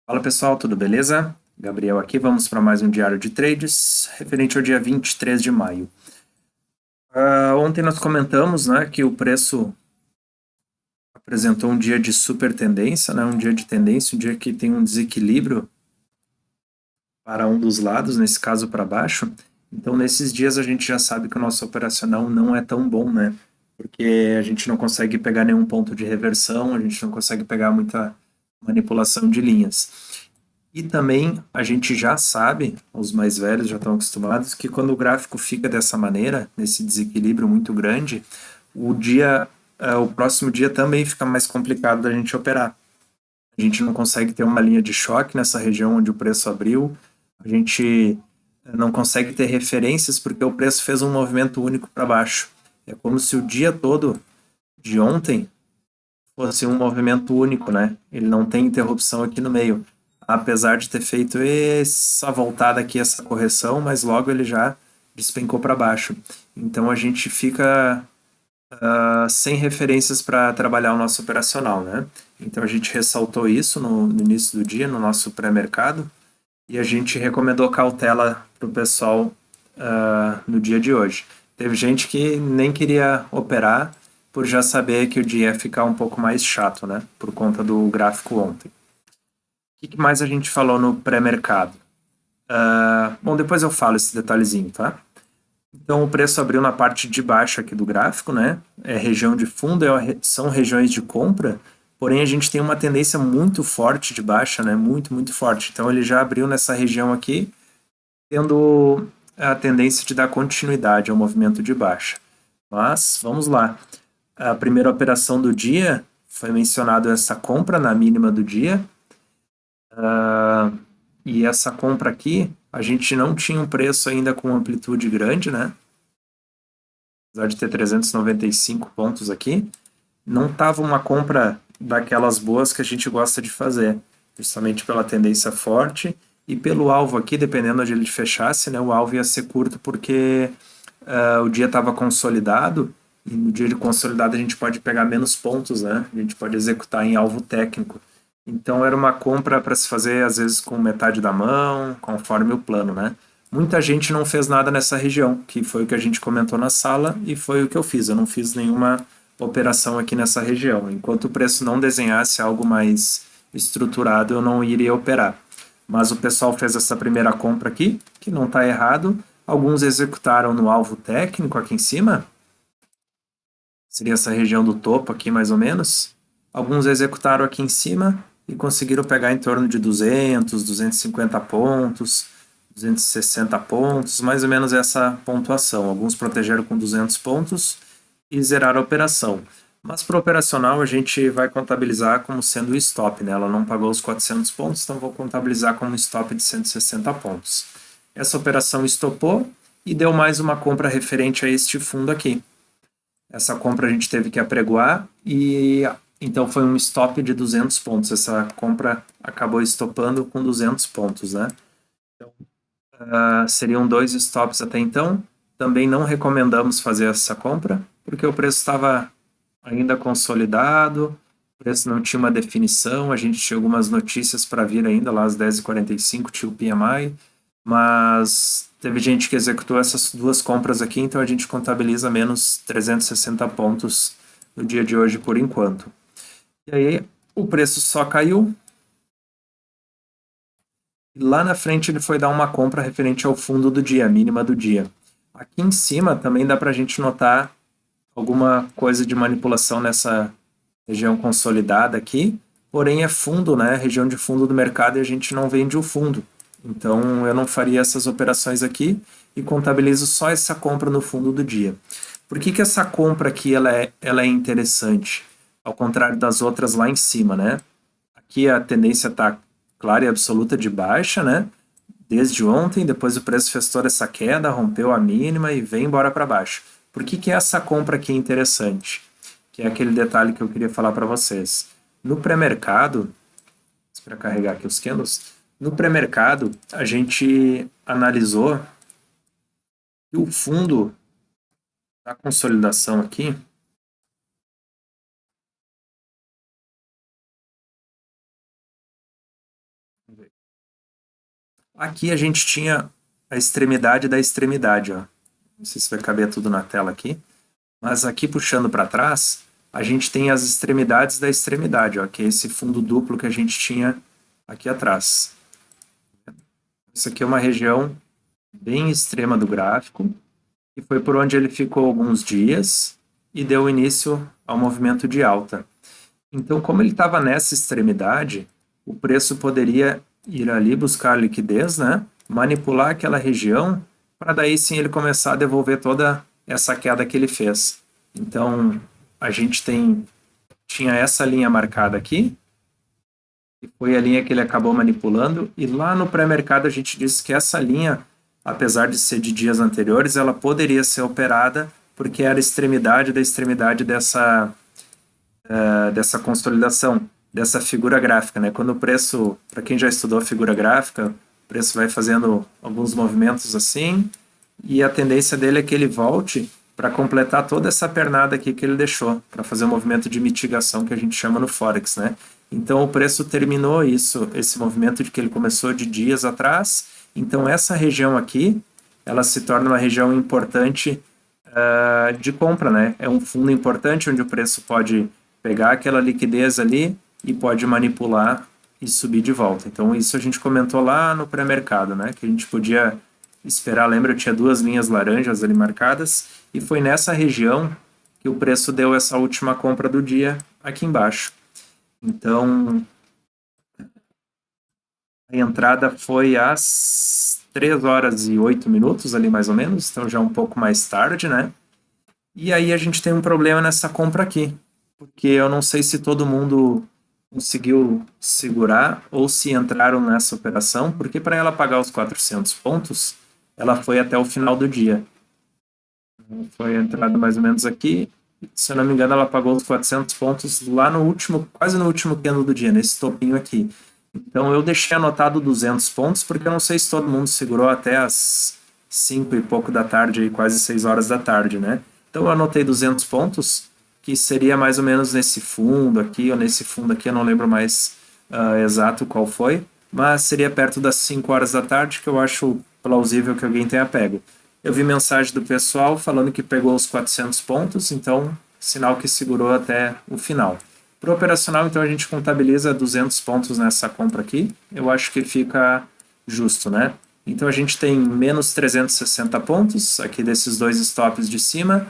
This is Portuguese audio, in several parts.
Fala pessoal, tudo beleza? Gabriel aqui, vamos para mais um diário de trades, referente ao dia 23 de maio. Ontem nós comentamos, né, que o preço apresentou um dia de super tendência, né, um dia de tendência, um dia que tem um desequilíbrio para um dos lados, nesse caso para baixo. Então nesses dias a gente já sabe que o nosso operacional não é tão bom, né, porque a gente não consegue pegar nenhum ponto de reversão, a gente não consegue pegar muita manipulação de linhas. E também a gente já sabe, os mais velhos já estão acostumados, que quando o gráfico fica dessa maneira, nesse desequilíbrio muito grande, o próximo dia também fica mais complicado da gente operar. A gente não consegue ter uma linha de choque nessa região onde o preço abriu, a gente não consegue ter referências porque o preço fez um movimento único para baixo. É como se o dia todo de ontem fosse um movimento único, né? Ele não tem interrupção aqui no meio. Apesar de ter feito essa voltada aqui, essa correção, mas logo ele já despencou para baixo. Então a gente fica sem referências para trabalhar o nosso operacional, né? Então a gente ressaltou isso no início do dia, no nosso pré-mercado, e a gente recomendou cautela para o pessoal no dia de hoje. Teve gente que nem queria operar por já saber que o dia ia ficar um pouco mais chato, né? Por conta do gráfico ontem. O que mais a gente falou no pré-mercado? Bom, depois eu falo esse detalhezinho, tá? Então, o preço abriu na parte de baixo aqui do gráfico, né? É região de fundo, são regiões de compra, porém a gente tem uma tendência muito forte de baixa, né? Muito, muito forte. Então, ele já abriu nessa região aqui, tendo a tendência de dar continuidade ao movimento de baixa. Mas, vamos lá. A primeira operação do dia foi mencionado essa compra na mínima do dia, e essa compra aqui, a gente não tinha um preço ainda com amplitude grande, né? Apesar de ter 395 pontos aqui, não estava uma compra daquelas boas que a gente gosta de fazer, justamente pela tendência forte e pelo alvo aqui, dependendo de ele fechasse, né? O alvo ia ser curto porque o dia estava consolidado e no dia de consolidado a gente pode pegar menos pontos, né? A gente pode executar em alvo técnico. Então era uma compra para se fazer às vezes com metade da mão, conforme o plano, né? Muita gente não fez nada nessa região, que foi o que a gente comentou na sala e foi o que eu fiz. Eu não fiz nenhuma operação aqui nessa região. Enquanto o preço não desenhasse algo mais estruturado, eu não iria operar. Mas o pessoal fez essa primeira compra aqui, que não está errado. Alguns executaram no alvo técnico aqui em cima, seria essa região do topo aqui mais ou menos. Alguns executaram aqui em cima e conseguiram pegar em torno de 200, 250 pontos, 260 pontos, mais ou menos essa pontuação. Alguns protegeram com 200 pontos e zeraram a operação. Mas para o operacional a gente vai contabilizar como sendo o stop, né? Ela não pagou os 400 pontos, então vou contabilizar como stop de 160 pontos. Essa operação estopou e deu mais uma compra referente a este fundo aqui. Essa compra a gente teve que apregoar e então foi um stop de 200 pontos. Essa compra acabou estopando com 200 pontos, né? Então, seriam dois stops até então. Também não recomendamos fazer essa compra porque o preço estava ainda consolidado, o preço não tinha uma definição, a gente tinha algumas notícias para vir ainda, lá às 10h45 tinha o PMI, mas teve gente que executou essas duas compras aqui, então a gente contabiliza menos 360 pontos no dia de hoje por enquanto. E aí o preço só caiu, e lá na frente ele foi dar uma compra referente ao fundo do dia, a mínima do dia. Aqui em cima também dá para a gente notar alguma coisa de manipulação nessa região consolidada aqui, porém é fundo, né? Região de fundo do mercado e a gente não vende o fundo. Então eu não faria essas operações aqui e contabilizo só essa compra no fundo do dia. Por que essa compra aqui ela é interessante? Ao contrário das outras lá em cima, né? Aqui a tendência está clara e absoluta de baixa, né? Desde ontem, depois o preço fez toda essa queda, rompeu a mínima e vem embora para baixo. Por que essa compra aqui é interessante? Que é aquele detalhe que eu queria falar para vocês. No pré-mercado, para carregar aqui os candles, no pré-mercado a gente analisou que o fundo da consolidação aqui, Aqui a gente tinha a extremidade da extremidade, ó. Não sei se vai caber tudo na tela aqui. Mas aqui puxando para trás, a gente tem as extremidades da extremidade, ó, que é esse fundo duplo que a gente tinha aqui atrás. Isso aqui é uma região bem extrema do gráfico, e foi por onde ele ficou alguns dias e deu início ao movimento de alta. Então, como ele estava nessa extremidade, o preço poderia ir ali buscar liquidez, né? Manipular aquela região, para daí sim ele começar a devolver toda essa queda que ele fez. Então, a gente tinha essa linha marcada aqui, que foi a linha que ele acabou manipulando, e lá no pré-mercado a gente disse que essa linha, apesar de ser de dias anteriores, ela poderia ser operada porque era a extremidade da extremidade dessa consolidação, dessa figura gráfica, né? Quando o preço, para quem já estudou figura gráfica, o preço vai fazendo alguns movimentos assim, e a tendência dele é que ele volte para completar toda essa pernada aqui que ele deixou, para fazer um movimento de mitigação que a gente chama no Forex, né? Então o preço terminou esse movimento de que ele começou de dias atrás. Então essa região aqui, ela se torna uma região importante de compra, né? É um fundo importante onde o preço pode pegar aquela liquidez ali e pode manipular e subir de volta. Então isso a gente comentou lá no pré-mercado, né? Que a gente podia esperar, lembra, eu tinha duas linhas laranjas ali marcadas, e foi nessa região que o preço deu essa última compra do dia aqui embaixo. Então, a entrada foi às 3 horas e 8 minutos ali mais ou menos, então já um pouco mais tarde, né? E aí a gente tem um problema nessa compra aqui, porque eu não sei se todo mundo conseguiu segurar ou se entraram nessa operação, porque para ela pagar os 400 pontos, ela foi até o final do dia. Foi a entrada mais ou menos aqui. Se eu não me engano, ela pagou os 400 pontos lá no último, quase no último candle do dia, nesse topinho aqui. Então eu deixei anotado 200 pontos, porque eu não sei se todo mundo segurou até as 5 e pouco da tarde, aí, quase 6 horas da tarde, né? Então eu anotei 200 pontos, que seria mais ou menos nesse fundo aqui, ou nesse fundo aqui, eu não lembro mais exato qual foi, mas seria perto das 5 horas da tarde, que eu acho plausível que alguém tenha pego. Eu vi mensagem do pessoal falando que pegou os 400 pontos, então sinal que segurou até o final. Para o operacional, então, a gente contabiliza 200 pontos nessa compra aqui. Eu acho que fica justo, né? Então, a gente tem menos 360 pontos aqui desses dois stops de cima.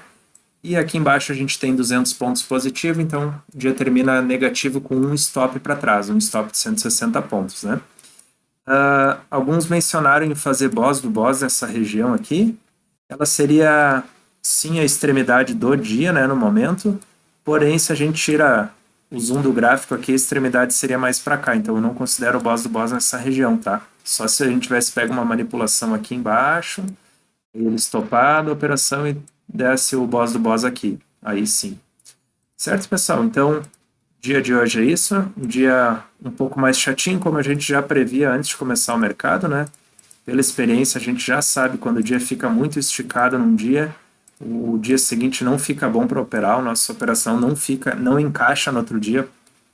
E aqui embaixo a gente tem 200 pontos positivo, então o dia termina negativo com um stop para trás, um stop de 160 pontos, né? Alguns mencionaram em fazer Boss do Boss nessa região aqui. Ela seria, sim, a extremidade do dia, né, no momento. Porém, se a gente tira o zoom do gráfico aqui, a extremidade seria mais para cá. Então, eu não considero o Boss do Boss nessa região, tá? Só se a gente tivesse pego uma manipulação aqui embaixo, ele estopado a operação e desse o Boss do Boss aqui. Aí sim. Certo, pessoal? Então, dia de hoje é isso, um dia um pouco mais chatinho, como a gente já previa antes de começar o mercado, né? Pela experiência, a gente já sabe quando o dia fica muito esticado num dia, o dia seguinte não fica bom para operar, a nossa operação não encaixa no outro dia,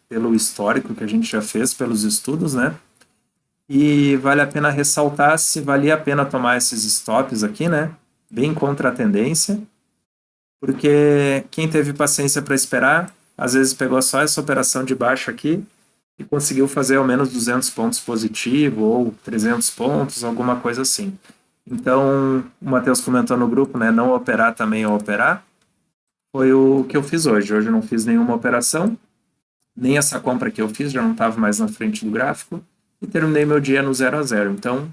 pelo histórico que a gente já fez, pelos estudos, né? E vale a pena ressaltar se valia a pena tomar esses stops aqui, né? Bem contra a tendência, porque quem teve paciência para esperar, às vezes pegou só essa operação de baixo aqui e conseguiu fazer ao menos 200 pontos positivo ou 300 pontos, alguma coisa assim. Então, o Matheus comentou no grupo, né, não operar também ou operar, foi o que eu fiz hoje. Hoje eu não fiz nenhuma operação, nem essa compra que eu fiz, já não estava mais na frente do gráfico, e terminei meu dia no 0 a 0. Então,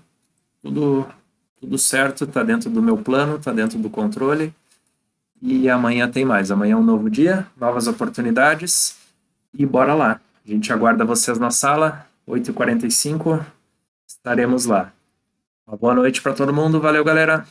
tudo certo, está dentro do meu plano, está dentro do controle. E amanhã tem mais. Amanhã é um novo dia, novas oportunidades. E bora lá. A gente aguarda vocês na sala, 8h45. Estaremos lá. Uma boa noite para todo mundo. Valeu, galera.